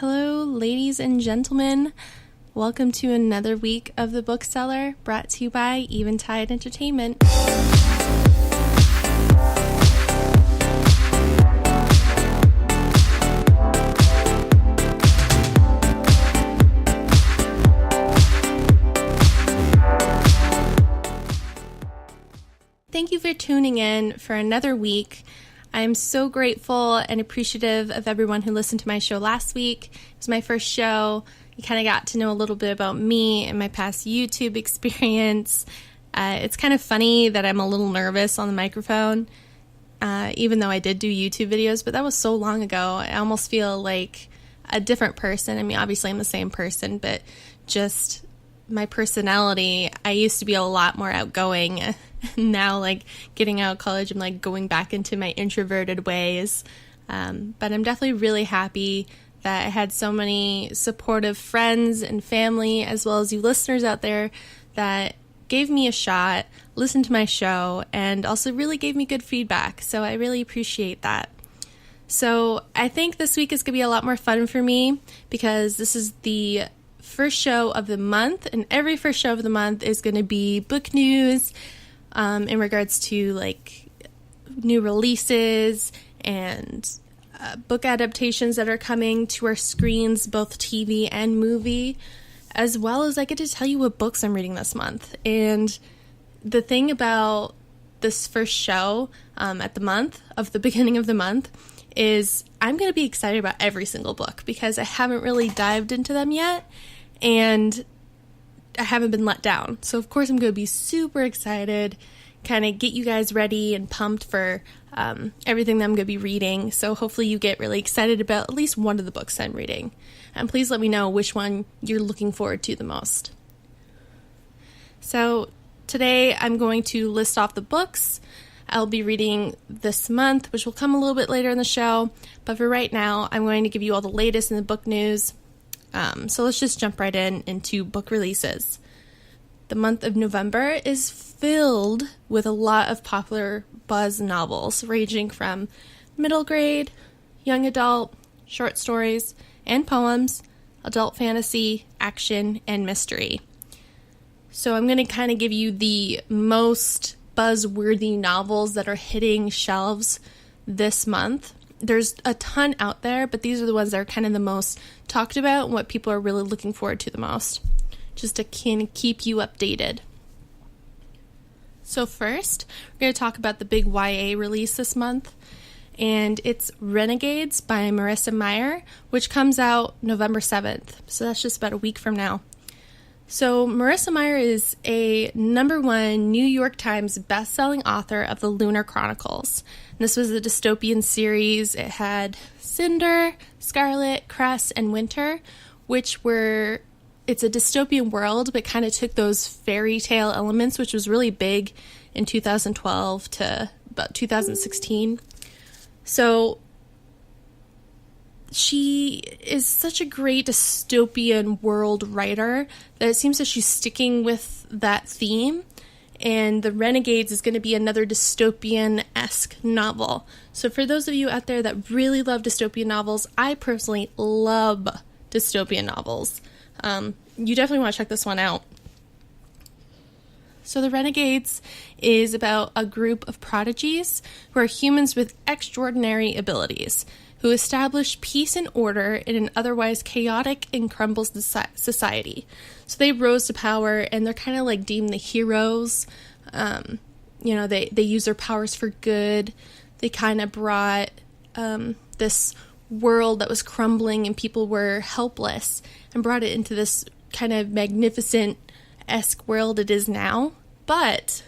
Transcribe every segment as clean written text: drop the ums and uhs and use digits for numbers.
Hello, ladies and gentlemen. Welcome to another week of the Book Cellar, brought to you by Eventide Entertainment. Thank you for tuning in for another week. I'm so grateful and appreciative of everyone who listened to my show last week. It was my first show. You kind of got to know a little bit about me and my past YouTube experience. It's kind of funny that I'm a little nervous on the microphone, even though I did do YouTube videos, but that was so long ago. I almost feel like a different person. I mean, obviously I'm the same person, but just my personality, I used to be a lot more outgoing. Now, like, getting out of college, I'm like going back into my introverted ways. But I'm definitely really happy that I had so many supportive friends and family, as well as you listeners out there that gave me a shot, listened to my show, and also really gave me good feedback. So I really appreciate that. So I think this week is going to be a lot more fun for me because this is the first show of the month, and every first show of the month is going to be book news in regards to like new releases and book adaptations that are coming to our screens, both TV and movie, as well as I get to tell you what books I'm reading this month. And the thing about this first show at the beginning of the month is I'm going to be excited about every single book because I haven't really dived into them yet, and I haven't been let down. So of course I'm going to be super excited, kind of get you guys ready and pumped for everything that I'm going to be reading. So hopefully you get really excited about at least one of the books I'm reading. And please let me know which one you're looking forward to the most. So today I'm going to list off the books I'll be reading this month, which will come a little bit later in the show. But for right now, I'm going to give you all the latest in the book news. So let's just jump right into book releases. The month of November is filled with a lot of popular buzz novels, ranging from middle grade, young adult, short stories, and poems, adult fantasy, action, and mystery. So I'm going to kind of give you the most buzzworthy novels that are hitting shelves this month. There's a ton out there, but these are the ones that are kind of the most talked about and what people are really looking forward to the most, just to kind of keep you updated. So first, we're going to talk about the big YA release this month, and it's Renegades by Marissa Meyer, which comes out November 7th, so that's just about a week from now. So Marissa Meyer is a #1 New York Times best-selling author of the Lunar Chronicles. And this was a dystopian series. It had Cinder, Scarlet, Cress, and Winter, it's a dystopian world, but kind of took those fairy tale elements, which was really big in 2012 to about 2016. So she is such a great dystopian world writer that it seems that she's sticking with that theme. And The Renegades is going to be another dystopian-esque novel. So for those of you out there that really love dystopian novels, I personally love dystopian novels. You definitely want to check this one out. So The Renegades is about a group of prodigies who are humans with extraordinary abilities, who establish peace and order in an otherwise chaotic and crumbled society. So they rose to power, and they're kind of like deemed the heroes. They use their powers for good. They kind of brought this world that was crumbling and people were helpless and brought it into this kind of magnificent-esque world it is now. But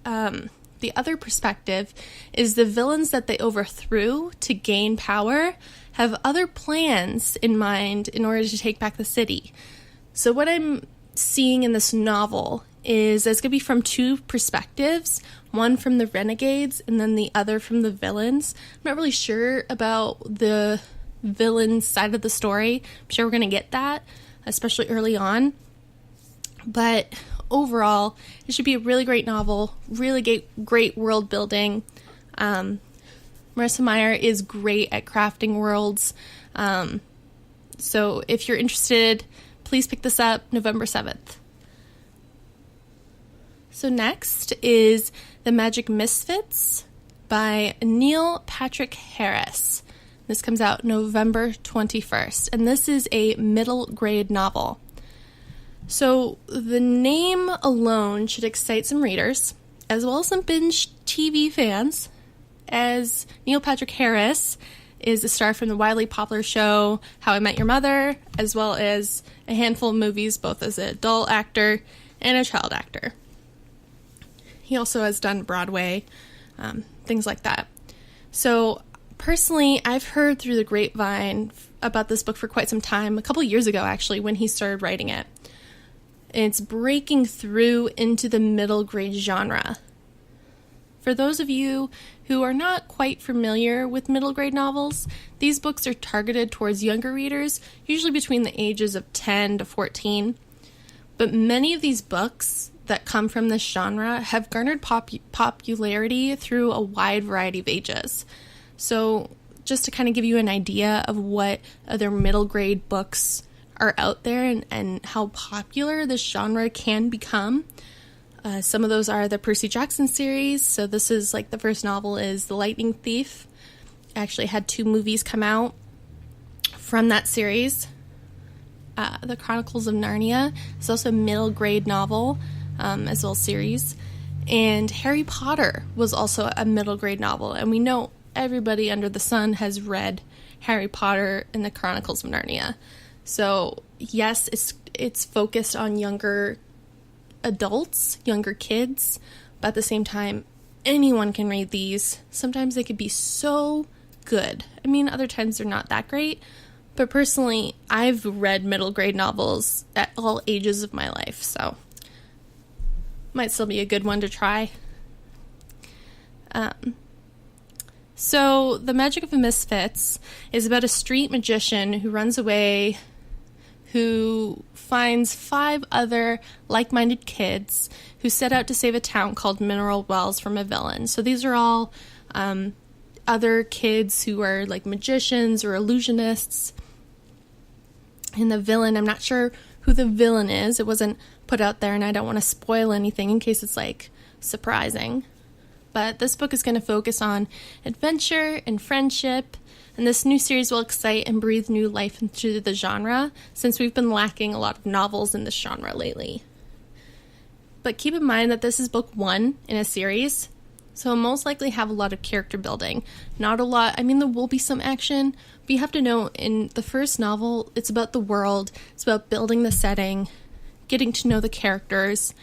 the other perspective is the villains that they overthrew to gain power have other plans in mind in order to take back the city. So what I'm seeing in this novel is it's going to be from two perspectives, one from the renegades and then the other from the villains. I'm not really sure about the villain side of the story. I'm sure we're going to get that, especially early on. But overall, it should be a really great novel, really great world building. Marissa Meyer is great at crafting worlds. So if you're interested, please pick this up November 7th. So next is The Magic Misfits by Neal Patrick Harris. This comes out November 21st, and this is a middle grade novel. So the name alone should excite some readers, as well as some binge TV fans, as Neal Patrick Harris is a star from the wildly popular show How I Met Your Mother, as well as a handful of movies, both as an adult actor and a child actor. He also has done Broadway, things like that. So personally, I've heard through the grapevine about this book for quite some time, a couple years ago actually, when he started writing it. It's breaking through into the middle grade genre. For those of you who are not quite familiar with middle grade novels, these books are targeted towards younger readers, usually between the ages of 10 to 14. But many of these books that come from this genre have garnered popularity through a wide variety of ages. So just to kind of give you an idea of what other middle grade books are out there and how popular this genre can become, some of those are the Percy Jackson series. So this is like the first novel is The Lightning Thief. Actually had 2 movies come out from that series. The Chronicles of Narnia is also a middle grade novel, as well as series. And Harry Potter was also a middle grade novel. And we know everybody under the sun has read Harry Potter and the Chronicles of Narnia. So yes, it's focused on younger adults, younger kids, but at the same time, anyone can read these. Sometimes they could be so good. I mean, other times they're not that great. But personally, I've read middle grade novels at all ages of my life, so might still be a good one to try. So The Magic of the Misfits is about a street magician who runs away, who finds 5 other like-minded kids who set out to save a town called Mineral Wells from a villain. So these are all other kids who are like magicians or illusionists. And the villain, I'm not sure who the villain is. It wasn't put out there, and I don't want to spoil anything in case it's like surprising. But this book is going to focus on adventure and friendship, and this new series will excite and breathe new life into the genre, since we've been lacking a lot of novels in this genre lately. But keep in mind that this is book 1 in a series, so it'll most likely have a lot of character building. Not a lot, I mean, there will be some action, but you have to know in the first novel, it's about the world, it's about building the setting, getting to know the characters,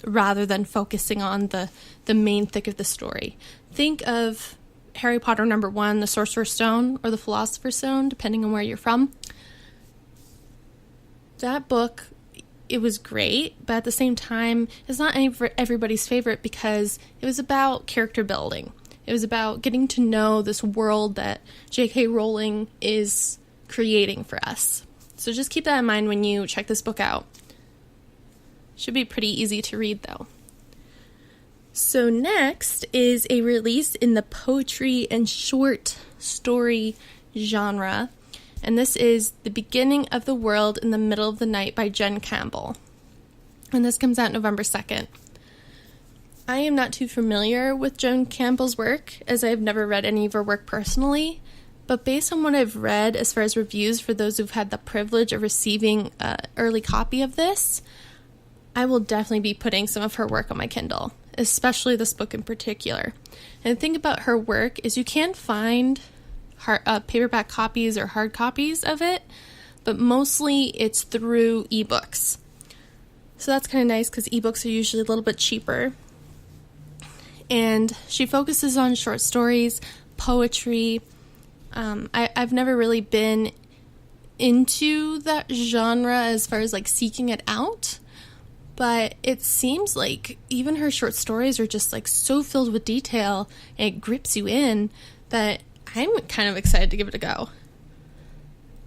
rather than focusing on the main thick of the story. Think of Harry Potter #1, The Sorcerer's Stone, or The Philosopher's Stone, depending on where you're from. That book, it was great, but at the same time, it's not everybody's favorite because it was about character building. It was about getting to know this world that J.K. Rowling is creating for us. So just keep that in mind when you check this book out. Should be pretty easy to read, though. So next is a release in the poetry and short story genre, and this is The Beginning of the World in the Middle of the Night by Jen Campbell. And this comes out November 2nd. I am not too familiar with Jen Campbell's work, as I have never read any of her work personally, but based on what I've read as far as reviews for those who've had the privilege of receiving an early copy of this, I will definitely be putting some of her work on my Kindle, especially this book in particular. And the thing about her work is you can find paperback copies or hard copies of it, but mostly it's through ebooks. So that's kind of nice because ebooks are usually a little bit cheaper. And she focuses on short stories, poetry. I've never really been into that genre as far as like seeking it out. But it seems like even her short stories are just like so filled with detail and it grips you in that I'm kind of excited to give it a go.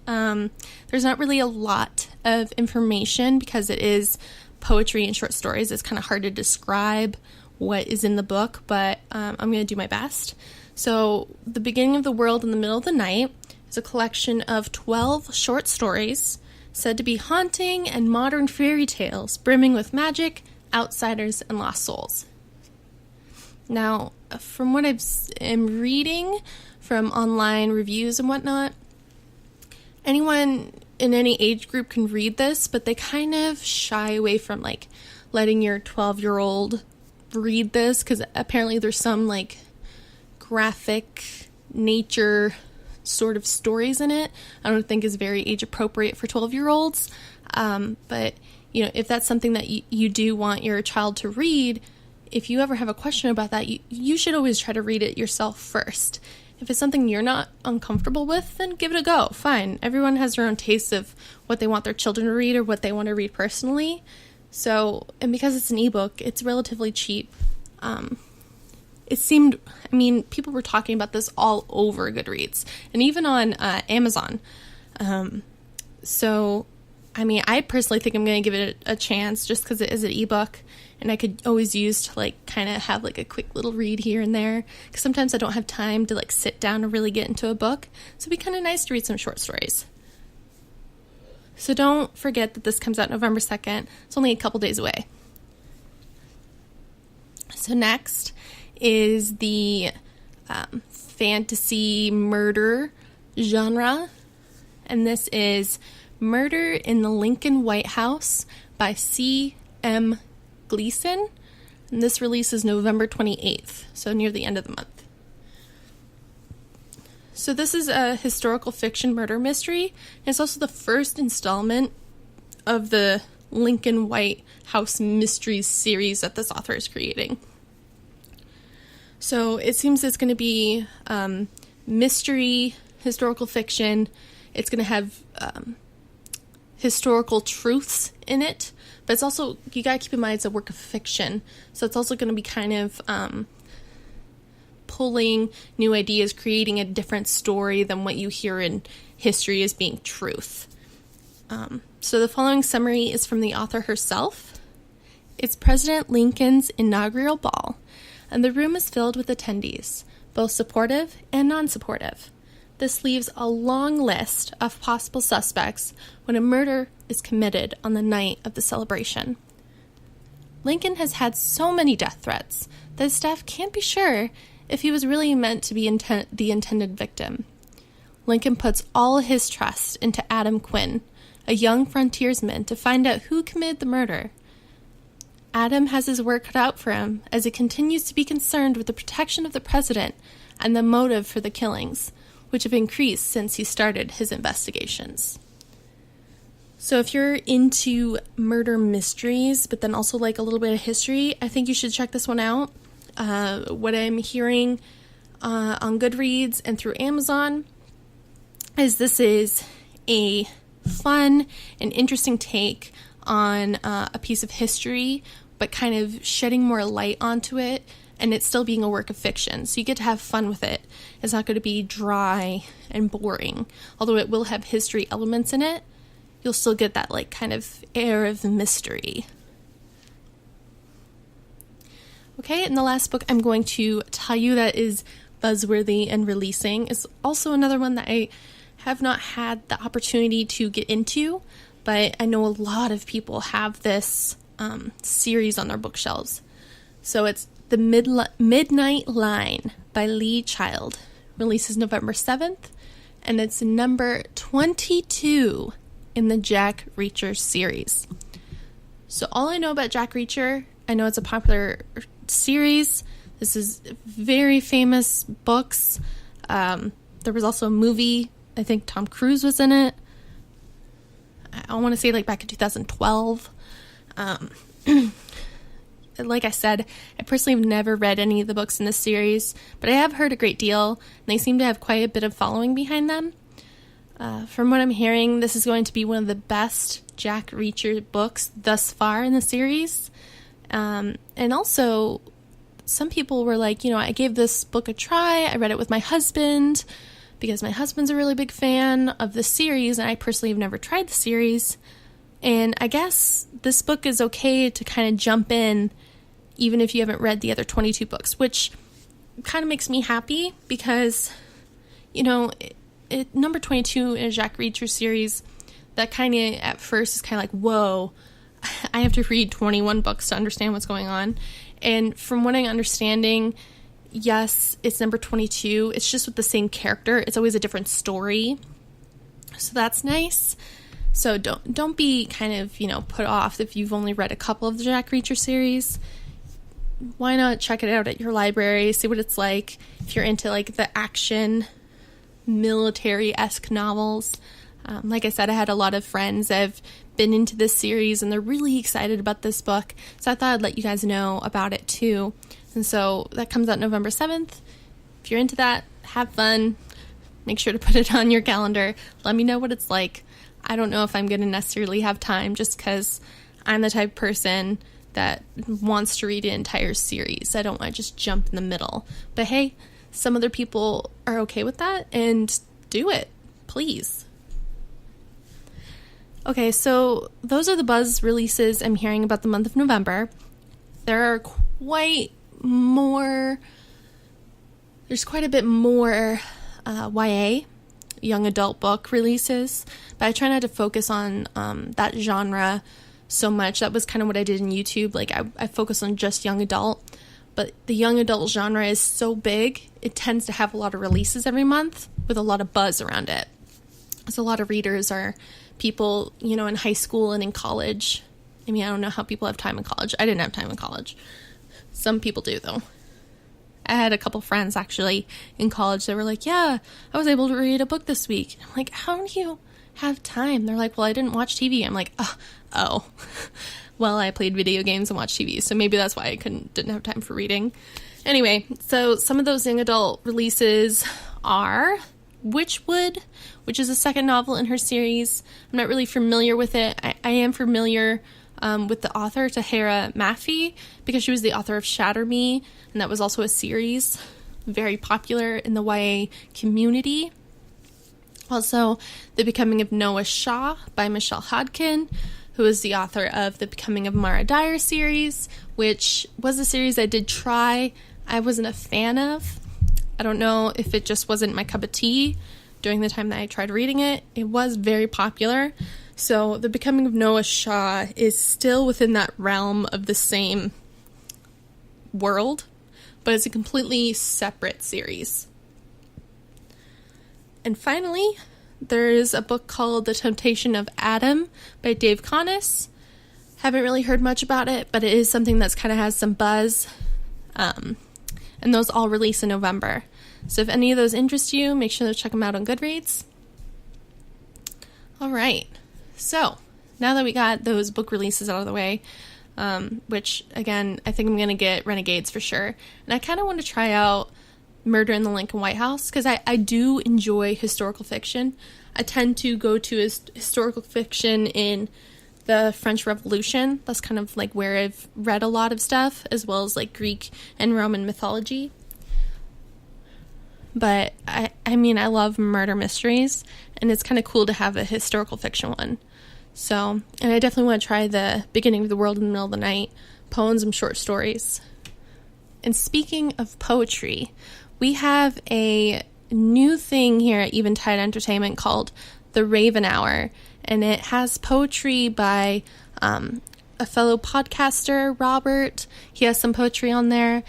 There's not really a lot of information because it is poetry and short stories. It's kind of hard to describe what is in the book, but I'm going to do my best. So The Beginning of the World in the Middle of the Night is a collection of 12 short stories said to be haunting and modern fairy tales brimming with magic, outsiders, and lost souls. Now, from what I'm reading from online reviews and whatnot, anyone in any age group can read this, but they kind of shy away from like letting your 12-year-old read this, because apparently there's some like graphic nature sort of stories in it. I don't think is very age appropriate for 12-year-olds. But you know, if that's something that you do want your child to read, if you ever have a question about that, you should always try to read it yourself first. If it's something you're not uncomfortable with, then give it a go. Fine. Everyone has their own taste of what they want their children to read or what they want to read personally. So, and because it's an ebook, it's relatively cheap. It seemed, I mean, people were talking about this all over Goodreads and even on Amazon. So, I mean, I personally think I'm going to give it a chance just because it is an ebook and I could always use to like kind of have like a quick little read here and there, because sometimes I don't have time to like sit down and really get into a book. So it'd be kind of nice to read some short stories. So don't forget that this comes out November 2nd. It's only a couple days away. So next is the fantasy murder genre. And this is Murder in the Lincoln White House by C.M. Gleason. And this releases November 28th, so near the end of the month. So this is a historical fiction murder mystery. And it's also the first installment of the Lincoln White House Mysteries series that this author is creating. So it seems it's going to be mystery, historical fiction. It's going to have historical truths in it. But it's also, you got to keep in mind, it's a work of fiction. So it's also going to be kind of pulling new ideas, creating a different story than what you hear in history as being truth. So the following summary is from the author herself. It's President Lincoln's inaugural ball, and the room is filled with attendees, both supportive and non-supportive. This leaves a long list of possible suspects when a murder is committed on the night of the celebration. Lincoln has had so many death threats that his staff can't be sure if he was really meant to be the intended victim. Lincoln puts all his trust into Adam Quinn, a young frontiersman, to find out who committed the murder. Adam has his work cut out for him as he continues to be concerned with the protection of the president and the motive for the killings, which have increased since he started his investigations. So if you're into murder mysteries, but then also like a little bit of history, I think you should check this one out. What I'm hearing on Goodreads and through Amazon is this is a fun and interesting take on a piece of history, but kind of shedding more light onto it, and it still being a work of fiction. So you get to have fun with it. It's not going to be dry and boring. Although it will have history elements in it, you'll still get that like kind of air of mystery. Okay, and the last book I'm going to tell you that is buzzworthy and releasing is also another one that I have not had the opportunity to get into, but I know a lot of people have this series on their bookshelves. So it's The Midnight Line by Lee Child. Releases November 7th, and it's number 22 in the Jack Reacher series. So all I know about Jack Reacher, I know it's a popular series. This is very famous books. There was also a movie. I think Tom Cruise was in it. I want to say like back in 2012. Like I said, I personally have never read any of the books in this series, but I have heard a great deal, and they seem to have quite a bit of following behind them. From what I'm hearing, this is going to be one of the best Jack Reacher books thus far in the series. And also, some people were like, I gave this book a try. I read it with my husband because my husband's a really big fan of the series, and I personally have never tried the series. And I guess this book is okay to kind of jump in even if you haven't read the other 22 books, which kind of makes me happy because, number 22 in a Jacques Reacher series that kind of at first is kind of like, whoa, I have to read 21 books to understand what's going on. And from what I'm understanding, yes, it's number 22. It's just with the same character. It's always a different story. So that's nice. So don't be kind of, put off if you've only read a couple of the Jacques Reacher series. Why not check it out at your library, see what it's like. If you're into like the action, military-esque novels. Like I said, I had a lot of friends that have been into this series and they're really excited about this book. So I thought I'd let you guys know about it too. And so that comes out November 7th. If you're into that, have fun. Make sure to put it on your calendar. Let me know what it's like. I don't know if I'm going to necessarily have time just because I'm the type of person that wants to read an entire series. I don't want to just jump in the middle. But hey, some other people are okay with that, and do it, please. Okay, so those are the buzz releases I'm hearing about the month of November. There's quite a bit more YA, young adult book releases, but I try not to focus on that genre so much. That was kind of what I did in YouTube. Like I focus on just young adult, but the young adult genre is so big, it tends to have a lot of releases every month with a lot of buzz around it. So a lot of readers are people, in high school and in college. I mean, I don't know how people have time in college. I didn't have time in college. Some people do, though. I had a couple friends, actually, in college that were like, yeah, I was able to read a book this week. I'm like, how do you have time? They're like, well, I didn't watch TV. I'm like, oh. Well, I played video games and watched TV, so maybe that's why I didn't have time for reading. Anyway, so some of those young adult releases are Witchwood, which is a second novel in her series. I'm not really familiar with it. I am familiar with the author, Tahira Mafi, because she was the author of Shatter Me, and that was also a series very popular in the YA community. Also, The Becoming of Noah Shaw by Michelle Hodkin, who is the author of The Becoming of Mara Dyer series, which was a series I did try. I wasn't a fan of. I don't know if it just wasn't my cup of tea during the time that I tried reading it. It was very popular. So The Becoming of Noah Shaw is still within that realm of the same world, but it's a completely separate series. And finally, there's a book called The Temptation of Adam by Dave Connis. Haven't really heard much about it, but it is something that's kind of has some buzz. And those all release in November. So if any of those interest you, make sure to check them out on Goodreads. All right. So now that we got those book releases out of the way, which again, I think I'm going to get Renegades for sure. And I kind of want to try out Murder in the Lincoln White House because I do enjoy historical fiction. I tend to go to historical fiction in the French Revolution. That's kind of like where I've read a lot of stuff, as well as like Greek and Roman mythology. But I mean, I love murder mysteries, and it's kind of cool to have a historical fiction one. So, and I definitely want to try The Beginning of the World in the Middle of the Night, poems and short stories. And speaking of poetry, we have a new thing here at Eventide Entertainment called The Raven Hour, and it has poetry by a fellow podcaster, Robert. He has some poetry on there.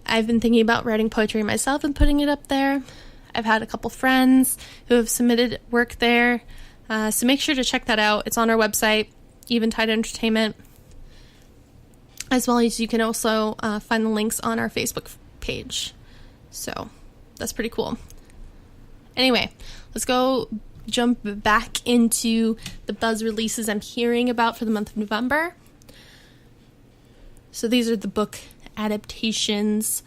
I've been thinking about writing poetry myself and putting it up there. I've had a couple friends who have submitted work there, so make sure to check that out. It's on our website, Eventide Entertainment, as well as you can also find the links on our Facebook page. So that's pretty cool. Anyway, let's go jump back into the buzz releases I'm hearing about for the month of November. So these are the book adaptations,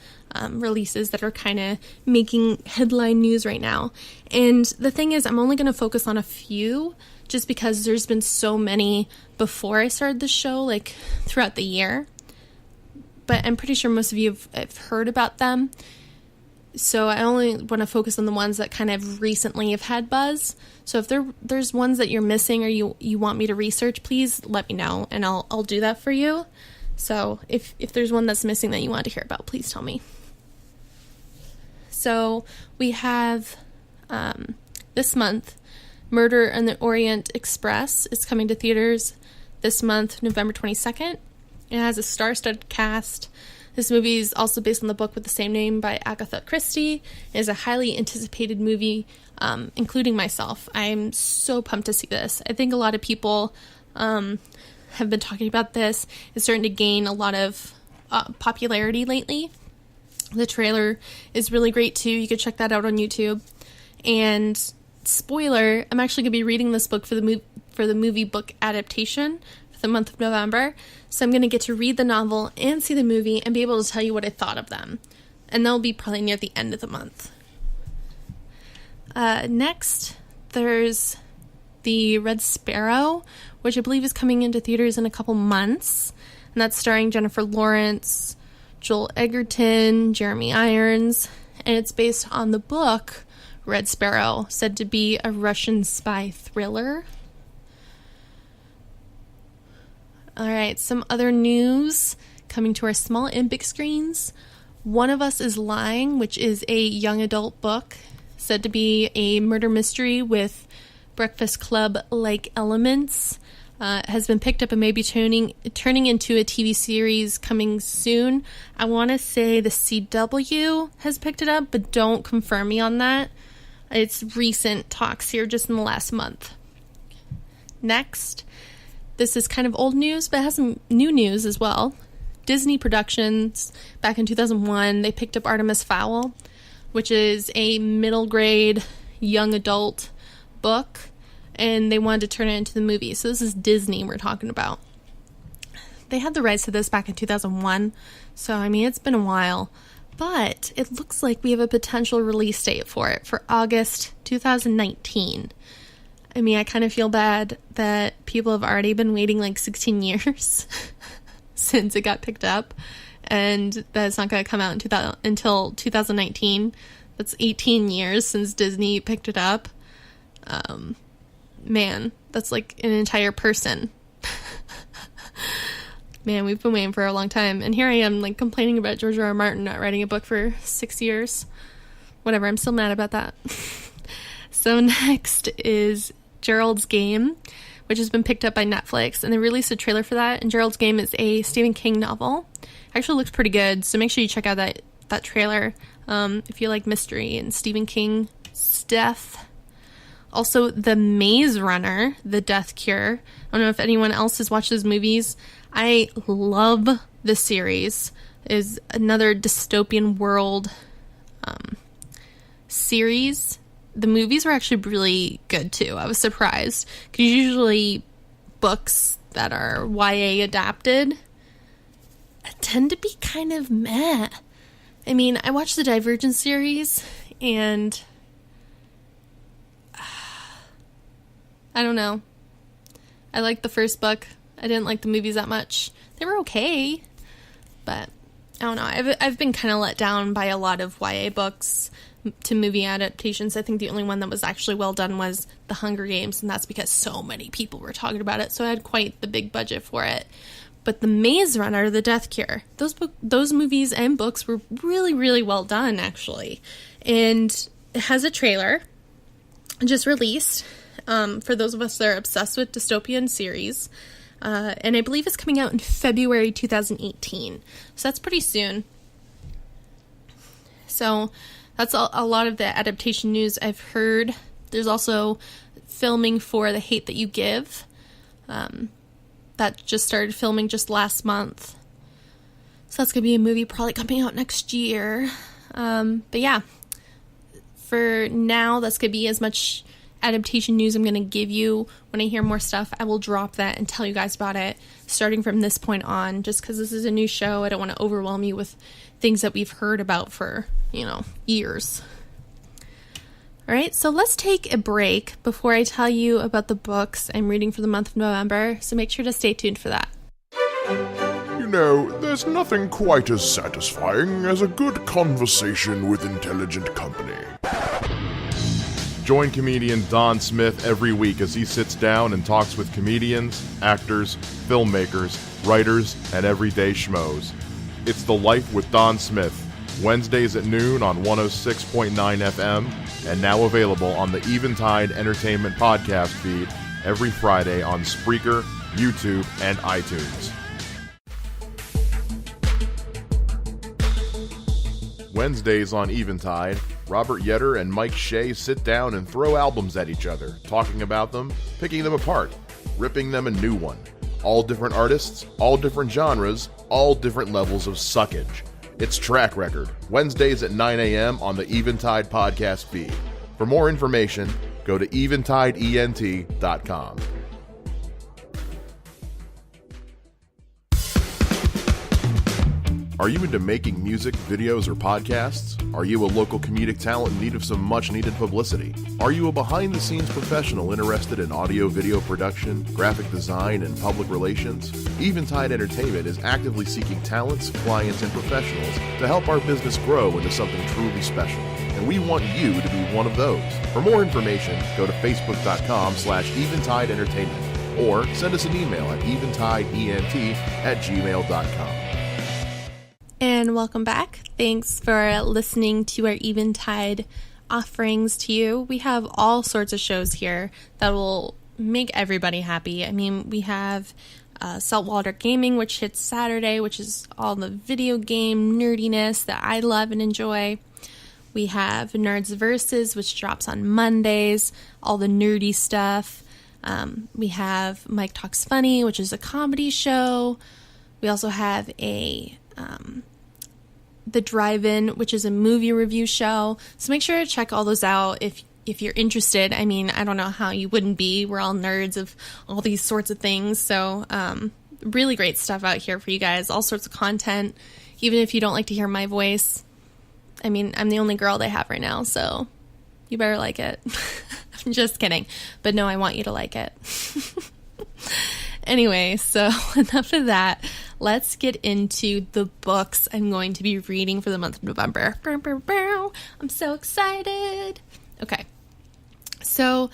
releases that are kind of making headline news right now. And the thing is, I'm only going to focus on a few just because there's been so many before I started the show, like throughout the year. But I'm pretty sure most of you have heard about them. So I only want to focus on the ones that kind of recently have had buzz. So if there's ones that you're missing or you want me to research, please let me know and I'll do that for you. So if there's one that's missing that you want to hear about, please tell me. So we have this month. Murder on the Orient Express is coming to theaters this month, November 22nd. It has a star-studded cast. This movie is also based on the book with the same name by Agatha Christie. It is a highly anticipated movie, including myself. I'm so pumped to see this. I think a lot of people have been talking about this. It's starting to gain a lot of popularity lately. The trailer is really great too. You could check that out on YouTube. And spoiler, I'm actually going to be reading this book for the movie book adaptation for the month of November. So I'm going to get to read the novel and see the movie and be able to tell you what I thought of them. And that'll be probably near the end of the month. Next, there's The Red Sparrow, which I believe is coming into theaters in a couple months. And that's starring Jennifer Lawrence, Joel Edgerton, Jeremy Irons. And it's based on the book Red Sparrow, said to be a Russian spy thriller. Alright, some other news coming to our small and big screens. One of Us is Lying, which is a young adult book, said to be a murder mystery with Breakfast Club-like elements. Has been picked up and may be turning into a TV series coming soon. I want to say the CW has picked it up, but don't confirm me on that. It's recent talks here, just in the last month. Next, this is kind of old news, but it has some new news as well. Disney Productions, back in 2001, they picked up Artemis Fowl, which is a middle grade young adult book, and they wanted to turn it into the movie. So this is Disney we're talking about. They had the rights to this back in 2001, so I mean, it's been a while. But it looks like we have a potential release date for it for August 2019. I mean, I kind of feel bad that people have already been waiting like 16 years since it got picked up, and that it's not going to come out until 2019. That's 18 years since Disney picked it up. Man, that's like an entire person. Man, we've been waiting for a long time. And here I am, like, complaining about George R. R. Martin not writing a book for 6 years. Whatever, I'm still mad about that. So next is Gerald's Game, which has been picked up by Netflix. And they released a trailer for that. And Gerald's Game is a Stephen King novel. Actually looks pretty good, so make sure you check out that trailer if you like mystery and Stephen King stuff. Also, The Maze Runner, The Death Cure. I don't know if anyone else has watched those movies. I love this series. It's another dystopian world series. The movies were actually really good, too. I was surprised. Because usually books that are YA adapted tend to be kind of meh. I mean, I watched the Divergent series, and I don't know. I liked the first book. I didn't like the movies that much. They were okay, but I don't know. I've been kind of let down by a lot of YA books to movie adaptations. I think the only one that was actually well done was The Hunger Games, and that's because so many people were talking about it, so I had quite the big budget for it. But The Maze Runner, The Death Cure, those movies and books were really, really well done, actually. And it has a trailer just released for those of us that are obsessed with dystopian series. And I believe it's coming out in February 2018. So that's pretty soon. So that's a lot of the adaptation news I've heard. There's also filming for The Hate That You Give. That just started filming just last month. So that's going to be a movie probably coming out next year. But yeah, for now, that's going to be as much adaptation news I'm going to give you. When I hear more stuff, I will drop that and tell you guys about it starting from this point on, just because this is a new show. I don't want to overwhelm you with things that we've heard about for, years. All right, so let's take a break before I tell you about the books I'm reading for the month of November, so make sure to stay tuned for that. There's nothing quite as satisfying as a good conversation with intelligent company. Join comedian Don Smith every week as he sits down and talks with comedians, actors, filmmakers, writers, and everyday schmoes. It's The Life with Don Smith, Wednesdays at noon on 106.9 FM, and now available on the Eventide Entertainment podcast feed every Friday on Spreaker, YouTube, and iTunes. Wednesdays on Eventide, Robert Yetter and Mike Shea sit down and throw albums at each other, talking about them, picking them apart, ripping them a new one. All different artists, all different genres, all different levels of suckage. It's Track Record, Wednesdays at 9 a.m. on the Eventide podcast feed. For more information, go to eventideent.com. Are you into making music, videos, or podcasts? Are you a local comedic talent in need of some much-needed publicity? Are you a behind-the-scenes professional interested in audio-video production, graphic design, and public relations? Eventide Entertainment is actively seeking talents, clients, and professionals to help our business grow into something truly special. And we want you to be one of those. For more information, go to facebook.com/Eventide Entertainment or send us an email at eventideent@gmail.com. And welcome back. Thanks for listening to our Eventide offerings to you. We have all sorts of shows here that will make everybody happy. I mean, we have Saltwater Gaming, which hits Saturday, which is all the video game nerdiness that I love and enjoy. We have Nerds Versus, which drops on Mondays, all the nerdy stuff. We have Mike Talks Funny, which is a comedy show. We also have The Drive-In, which is a movie review show. So make sure to check all those out if you're interested. I mean, I don't know how you wouldn't be. We're all nerds of all these sorts of things. So really great stuff out here for you guys. All sorts of content. Even if you don't like to hear my voice. I mean, I'm the only girl they have right now, so you better like it. I'm just kidding. But no, I want you to like it. Anyway, so enough of that. Let's get into the books I'm going to be reading for the month of November. I'm so excited. Okay, so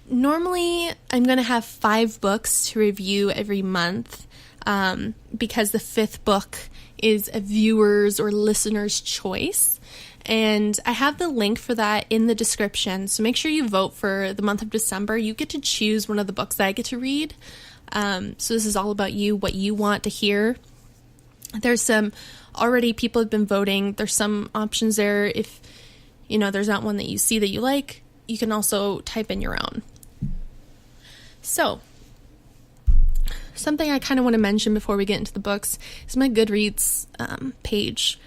normally I'm going to have 5 books to review every month because the 5th book is a viewer's or listener's choice. And I have the link for that in the description. So make sure you vote for the month of December. You get to choose one of the books that I get to read. So this is all about you, what you want to hear. There's some already people have been voting. There's some options there. If there's not one that you see that you like, you can also type in your own. So something I kind of want to mention before we get into the books is my Goodreads page.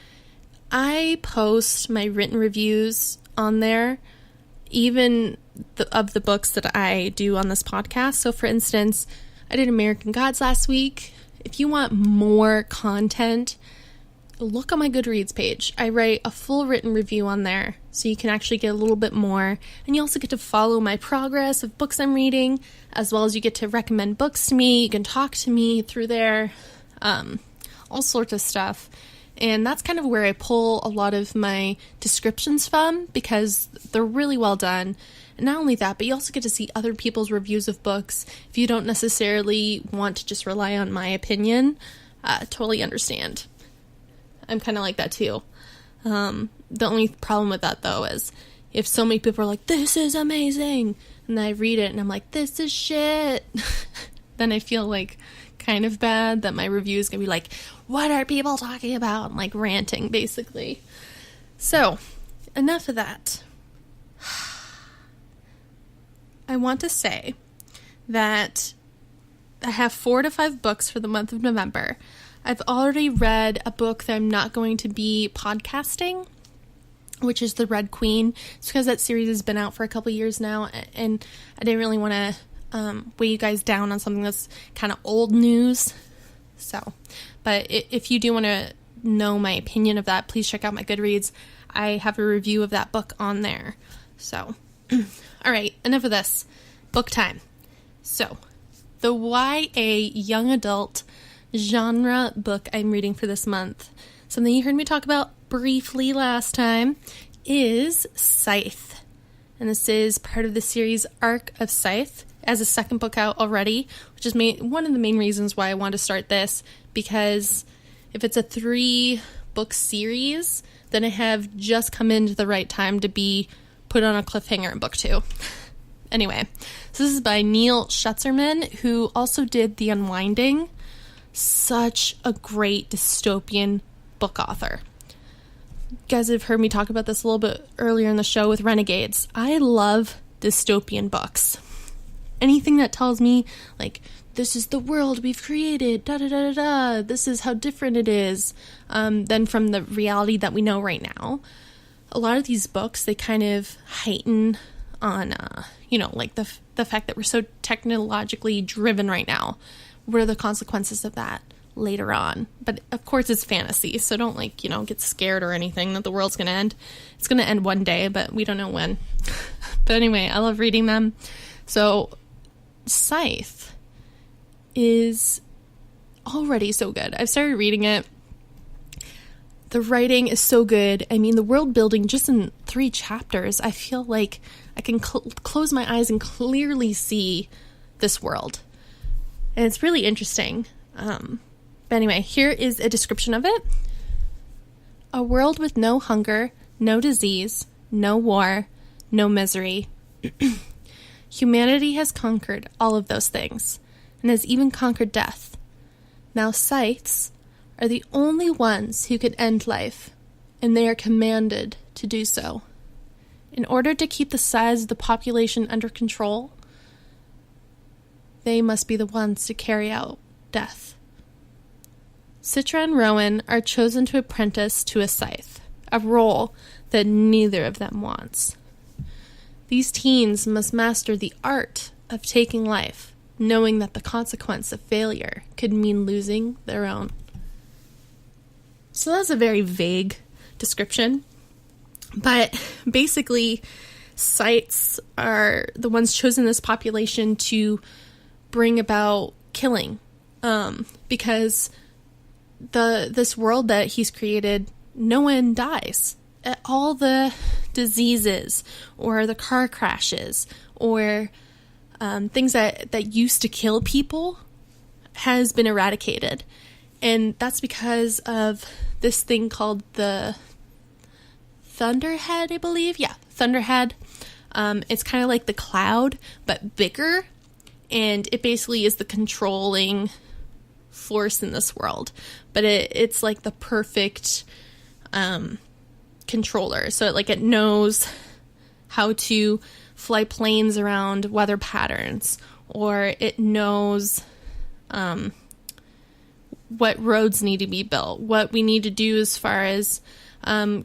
I post my written reviews on there, even of the books that I do on this podcast. So for instance, I did American Gods last week. If you want more content, look on my Goodreads page. I write a full written review on there, so you can actually get a little bit more. And you also get to follow my progress of books I'm reading, as well as you get to recommend books to me. You can talk to me through there, all sorts of stuff. And that's kind of where I pull a lot of my descriptions from, because they're really well done. And not only that, but you also get to see other people's reviews of books. If you don't necessarily want to just rely on my opinion, totally understand. I'm kind of like that too. The only problem with that, though, is if so many people are like, this is amazing, and I read it and I'm like, this is shit, then I feel like kind of bad that my review is going to be like, what are people talking about? I'm like ranting, basically. So, enough of that. I want to say that I have 4 to 5 books for the month of November. I've already read a book that I'm not going to be podcasting, which is The Red Queen. It's because that series has been out for a couple years now, and I didn't really want to weigh you guys down on something that's kind of old news. So, but if you do want to know my opinion of that, please check out my Goodreads. I have a review of that book on there. So, all right, enough of this. Book time. So, the YA young adult genre book I'm reading for this month, something you heard me talk about briefly last time, is Scythe. And this is part of the series Arc of Scythe. As a second book out already, which is one of the main reasons why I want to start this, because if it's a 3-book series, then I have just come into the right time to be put on a cliffhanger in book 2. Anyway, so this is by Neal Shusterman, who also did The Unwinding. Such a great dystopian book author. You guys have heard me talk about this a little bit earlier in the show with Renegades. I love dystopian books. Anything that tells me, like, this is the world we've created, da-da-da-da-da, this is how different it is, than from the reality that we know right now. A lot of these books, they kind of heighten on, like the fact that we're so technologically driven right now. What are the consequences of that later on? But of course it's fantasy, so don't get scared or anything that the world's going to end. It's going to end one day, but we don't know when. But anyway, I love reading them. So Scythe is already so good. I've started reading it. The writing is so good. I mean, the world building, just in 3 chapters, I feel like I can close my eyes and clearly see this world. And it's really interesting. But anyway, here is a description of it. A world with no hunger, no disease, no war, no misery. Humanity has conquered all of those things, and has even conquered death. Now scythes are the only ones who can end life, and they are commanded to do so. In order to keep the size of the population under control, they must be the ones to carry out death. Citra and Rowan are chosen to apprentice to a scythe, a role that neither of them wants. These teens must master the art of taking life, knowing that the consequence of failure could mean losing their own. So that's a very vague description, but basically scythes are the ones chosen in this population to bring about killing, because this world that he's created, no one dies. All the diseases or the car crashes or things that used to kill people has been eradicated. And that's because of this thing called the Thunderhead, I believe. Yeah, Thunderhead. It's kind of like the cloud, but bigger. And it basically is the controlling force in this world. But it's like the perfect controller. So it knows how to fly planes around weather patterns, or it knows what roads need to be built, what we need to do as far as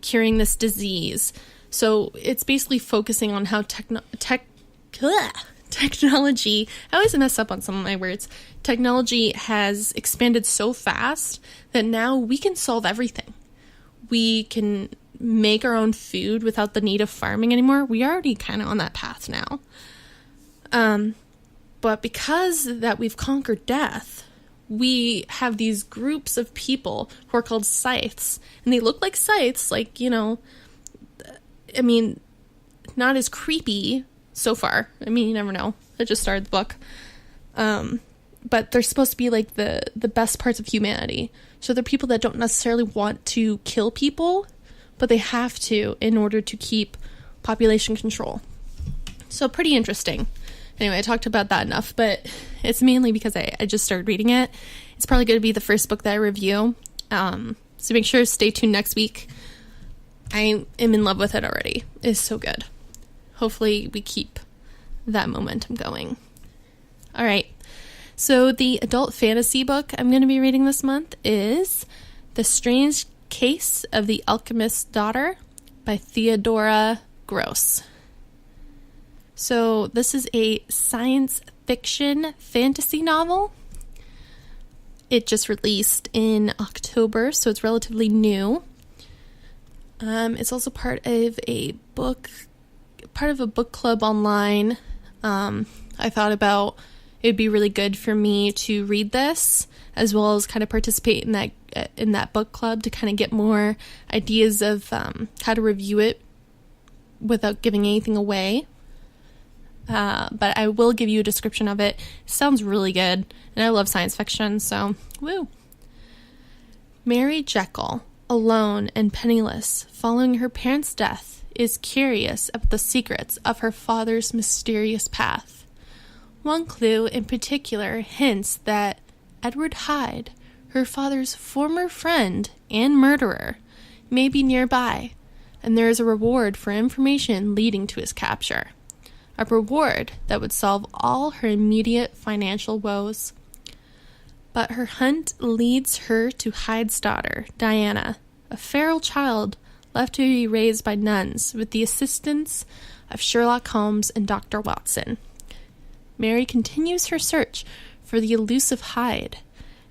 curing this disease. So it's basically focusing on how technology, I always mess up on some of my words, technology has expanded so fast that now we can solve everything. We can make our own food without the need of farming anymore. We are already kind of on that path now. But because that we've conquered death, we have these groups of people who are called scythes, and they look like scythes, not as creepy so far. I mean, you never know. I just started the book. But they're supposed to be like the best parts of humanity. So they're people that don't necessarily want to kill people, but they have to in order to keep population control. So pretty interesting. Anyway, I talked about that enough, but it's mainly because I just started reading it. It's probably going to be the first book that I review. So make sure to stay tuned next week. I am in love with it already. It's so good. Hopefully we keep that momentum going. All right. So the adult fantasy book I'm going to be reading this month is The Strange Case of the Alchemist's Daughter by Theodora Gross. So this is a science fiction fantasy novel. It just released in October, so it's relatively new. It's also part of a book club online. I thought about it'd be really good for me to read this, as well as kind of participate in that book club to kind of get more ideas of how to review it without giving anything away. But I will give you a description of it. It sounds really good, and I love science fiction, so woo. Mary Jekyll alone and penniless, following her parents' death, is curious about the secrets of her father's mysterious path. One clue in particular hints that Edward Hyde, her father's former friend and murderer, may be nearby, and there is a reward for information leading to his capture. A reward that would solve all her immediate financial woes. But her hunt leads her to Hyde's daughter, Diana, a feral child left to be raised by nuns with the assistance of Sherlock Holmes and Dr. Watson. Mary continues her search for the elusive Hyde,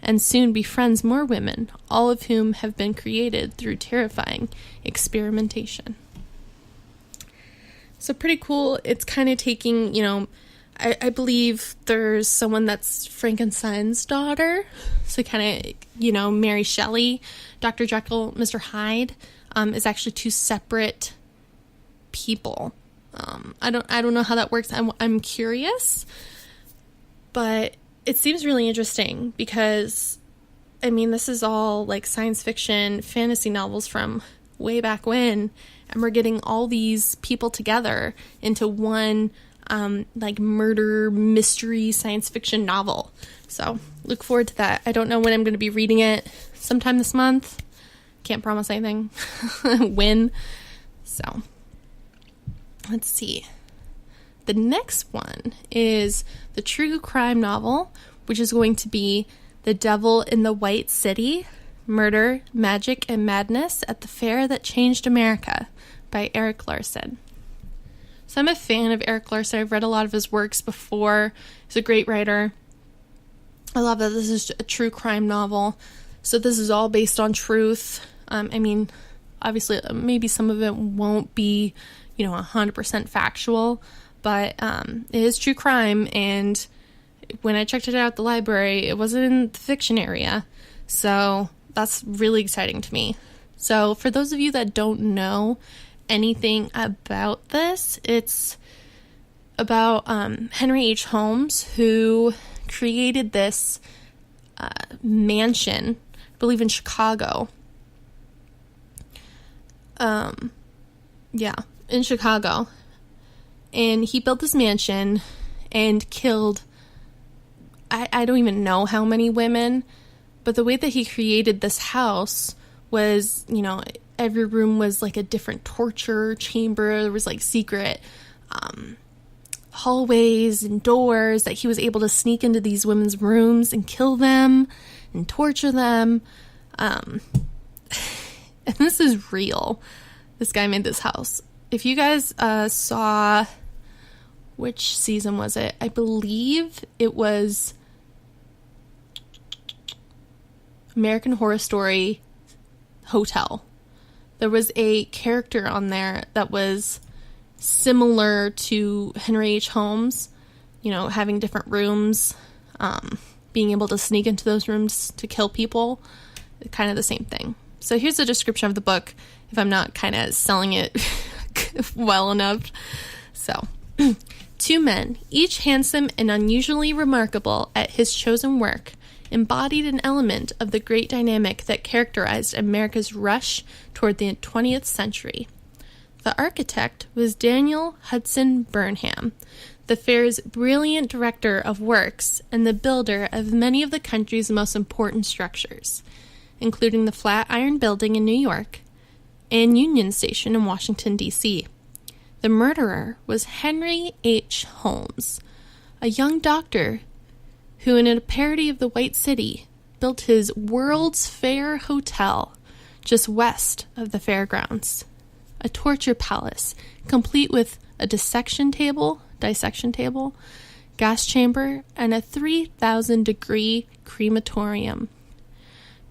and soon befriends more women, all of whom have been created through terrifying experimentation. So pretty cool. It's kind of taking, I believe there's someone that's Frankenstein's daughter. So kind of, Mary Shelley, Dr. Jekyll, Mr. Hyde, is actually two separate people. I don't know how that works. I'm curious, but it seems really interesting because, this is all like science fiction, fantasy novels from way back when, and we're getting all these people together into one, murder, mystery, science fiction novel. So, look forward to that. I don't know when I'm going to be reading it. Sometime this month. Can't promise anything. When. So, let's see. The next one is the true crime novel, which is going to be The Devil in the White City, Murder, Magic, and Madness at the Fair That Changed America by Erik Larson. So I'm a fan of Erik Larson. I've read a lot of his works before. He's a great writer. I love that this is a true crime novel. So this is all based on truth. Obviously, maybe some of it won't be, 100% factual, but it is true crime, and when I checked it out at the library, it wasn't in the fiction area, so that's really exciting to me. So for those of you that don't know anything about this, it's about Henry H. Holmes, who created this mansion, I believe in Chicago. In Chicago. And he built this mansion and killed, I don't even know how many women, but the way that he created this house was, every room was like a different torture chamber. There was like secret hallways and doors that he was able to sneak into these women's rooms and kill them and torture them. And this is real. This guy made this house. If you guys saw, which season was it? I believe it was American Horror Story Hotel. There was a character on there that was similar to Henry H. Holmes, having different rooms, being able to sneak into those rooms to kill people, kind of the same thing. So here's a description of the book, if I'm not kind of selling it well enough. So, two men, each handsome and unusually remarkable at his chosen work, embodied an element of the great dynamic that characterized America's rush toward the 20th century. The architect was Daniel Hudson Burnham, the fair's brilliant director of works and the builder of many of the country's most important structures, including the Flatiron Building in New York and Union Station in Washington, D.C. The murderer was Henry H. Holmes, a young doctor who, in a parody of the White City, built his World's Fair Hotel just west of the fairgrounds, a torture palace complete with a dissection table, gas chamber, and a 3,000-degree crematorium.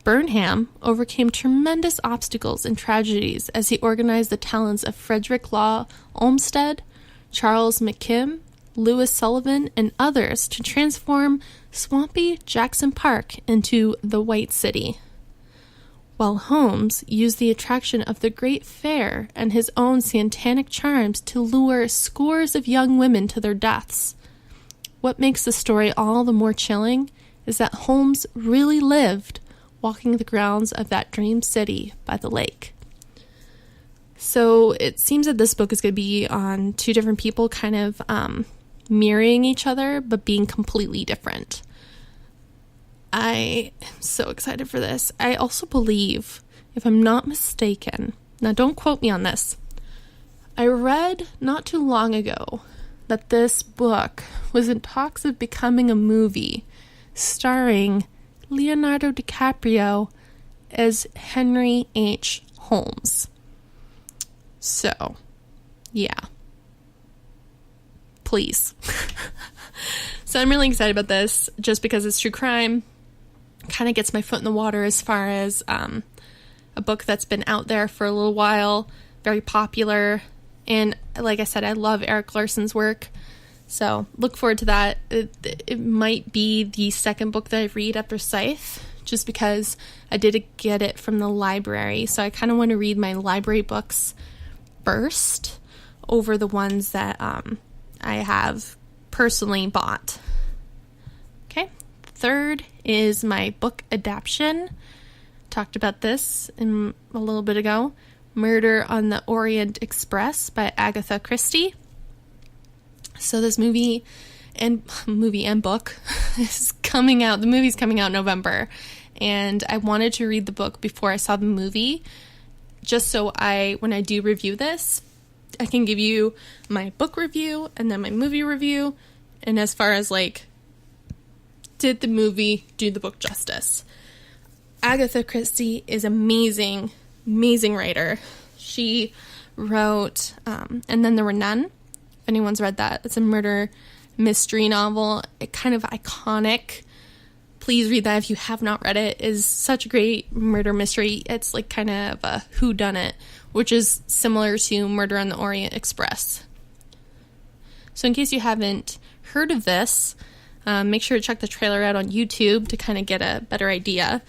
Burnham overcame tremendous obstacles and tragedies as he organized the talents of Frederick Law Olmsted, Charles McKim, Lewis Sullivan, and others to transform swampy Jackson Park into the White City, while Holmes used the attraction of the Great Fair and his own satanic charms to lure scores of young women to their deaths. What makes the story all the more chilling is that Holmes really lived walking the grounds of that dream city by the lake. So it seems that this book is going to be on two different people kind of mirroring each other, but being completely different. I am so excited for this. I also believe, if I'm not mistaken, now don't quote me on this, I read not too long ago that this book was in talks of becoming a movie starring Leonardo DiCaprio as Henry H. Holmes. So, yeah. Please. So I'm really excited about this just because it's true crime. Kind of gets my foot in the water as far as a book that's been out there for a little while, very popular. And like I said, I love Erik Larson's work. So look forward to that. It might be the second book that I read after Scythe, just because I did get it from the library. So I kind of want to read my library books first over the ones that I have personally bought. Okay, third is my book adaptation. Talked about this a little bit ago. Murder on the Orient Express by Agatha Christie. So this movie and book is coming out. The movie's coming out in November, and I wanted to read the book before I saw the movie, just so when I do review this, I can give you my book review and then my movie review, and as far as like, did the movie do the book justice? Agatha Christie is amazing writer. She wrote And Then There Were None. If anyone's read that, it's a murder mystery novel. It kind of iconic. Please read that if you have not read it. It is such a great murder mystery. It's like kind of a whodunit, which is similar to Murder on the Orient Express. So in case you haven't heard of this, make sure to check the trailer out on YouTube to kind of get a better idea.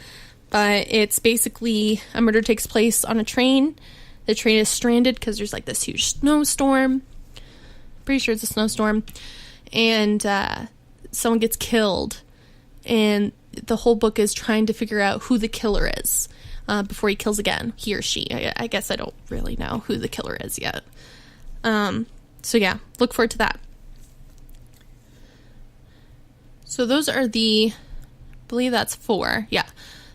But it's basically a murder takes place on a train. The train is stranded because there's like this huge snowstorm. Pretty sure it's a snowstorm. And someone gets killed. And the whole book is trying to figure out who the killer is before he kills again. He or she. I guess I don't really know who the killer is yet. So yeah, look forward to that. So those are I believe that's 4. Yeah.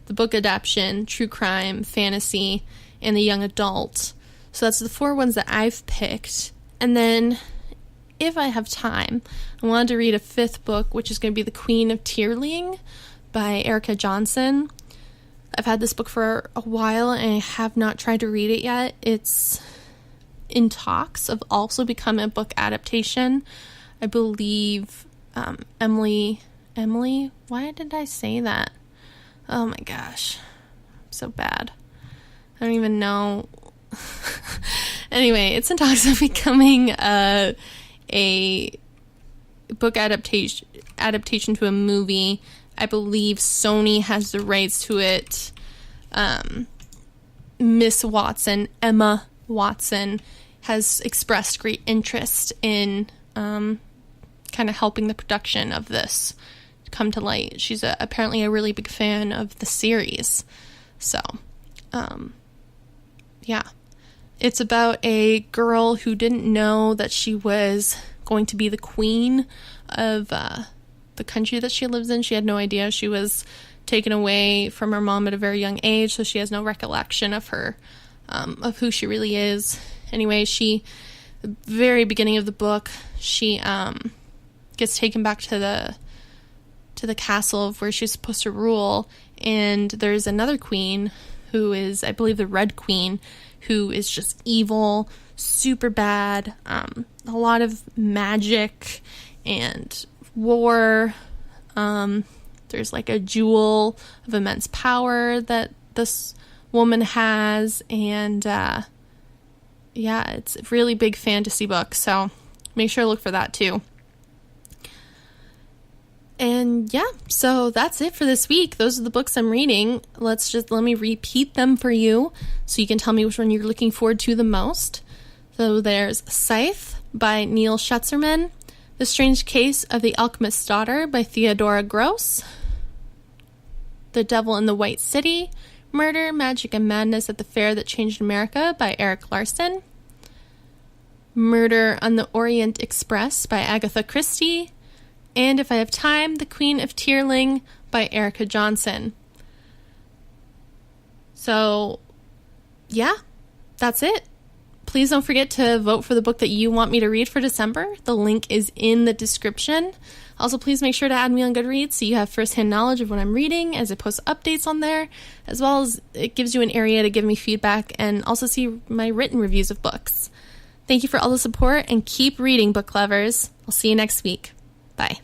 The book adaptation, true crime, fantasy, and the young adult. So that's the 4 ones that I've picked. And then, if I have time, I wanted to read a 5th book, which is going to be The Queen of Tearling by Erika Johansen. I've had this book for a while, and I have not tried to read it yet. It's in talks of also becoming a book adaptation. I believe Emily, why did I say that? Oh my gosh, I'm so bad. I don't even know. Anyway, it's in talks of becoming a book adaptation to a movie. I believe Sony has the rights to it. Miss Watson, Emma Watson, has expressed great interest in kind of helping the production of this come to light. She's apparently a really big fan of the series. So, yeah. It's about a girl who didn't know that she was going to be the queen of the country that she lives in. She had no idea. She was taken away from her mom at a very young age, so she has no recollection of her, of who she really is. Anyway, the very beginning of the book, she gets taken back to the castle of where she's supposed to rule, and there's another queen who is, I believe, the Red Queen, who is just evil, super bad, a lot of magic and war. There's like a jewel of immense power that this woman has, and yeah, it's a really big fantasy book, so make sure to look for that too. And yeah, so that's it for this week. Those are the books I'm reading. Let me repeat them for you so you can tell me which one you're looking forward to the most. So there's Scythe by Neal Shusterman, The Strange Case of the Alchemist's Daughter by Theodora Gross, The Devil in the White City, Murder, Magic, and Madness at the Fair That Changed America by Erik Larson, Murder on the Orient Express by Agatha Christie, and if I have time, The Queen of Tearling by Erika Johansen. So, yeah, that's it. Please don't forget to vote for the book that you want me to read for December. The link is in the description. Also, please make sure to add me on Goodreads so you have firsthand knowledge of what I'm reading as I post updates on there, as well as it gives you an area to give me feedback and also see my written reviews of books. Thank you for all the support and keep reading, book lovers. I'll see you next week. Bye.